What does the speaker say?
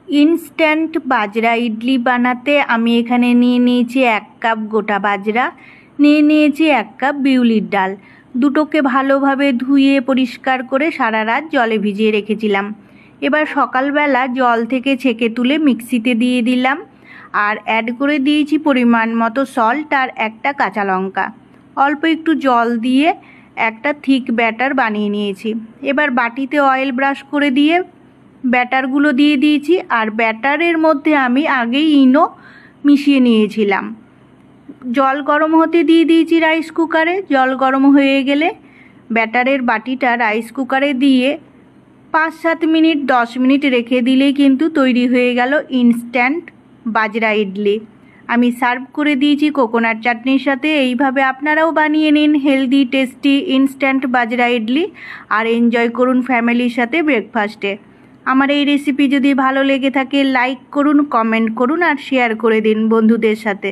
Instant বাজরা ইডলি বানাতে আমি এখানে নিয়ে নিয়েছি 1 কাপ গোটা বাজরা, নিয়ে নিয়েছি 1 কাপ বিউলির ডাল। দুটোকে ভালোভাবে ধুয়ে পরিষ্কার করে সারা রাত জলে ভিজিয়ে রেখেছিলাম। এবার সকালবেলা জল থেকে ছেঁকে তুলে মিক্সিতে দিয়ে দিলাম, আর অ্যাড করে দিয়েছি পরিমাণ মতো সল্ট আর একটা কাঁচা লঙ্কা। অল্প একটু জল দিয়ে একটা থিক ব্যাটার বানিয়ে নিয়েছি। এবার বাটিতে অয়েল ব্রাশ করে দিয়ে ব্যাটারগুলো দিয়ে দিয়েছি, আর ব্যাটারের মধ্যে আমি আগেই ইনো মিশিয়ে নিয়েছিলাম। জল গরম হতে দিয়ে দিয়েছি রাইস কুকারে। জল গরম হয়ে গেলে ব্যাটারের বাটিটা রাইস কুকারে দিয়ে 5-7 মিনিট 10 মিনিট রেখে দিলেই কিন্তু তৈরি হয়ে গেল ইনস্ট্যান্ট বাজরা ইডলি। আমি সার্ভ করে দিয়েছি কোকোনাট চাটনির সাথে। এইভাবে আপনারাও বানিয়ে নিন হেলদি টেস্টি ইনস্ট্যান্ট বাজরা ইডলি, আর এনজয় করুন ফ্যামিলির সাথে ব্রেকফাস্টে। আমার এই রেসিপি যদি ভালো লেগে থাকে লাইক করুন, কমেন্ট করুন আর শেয়ার করে দিন বন্ধুদের সাথে।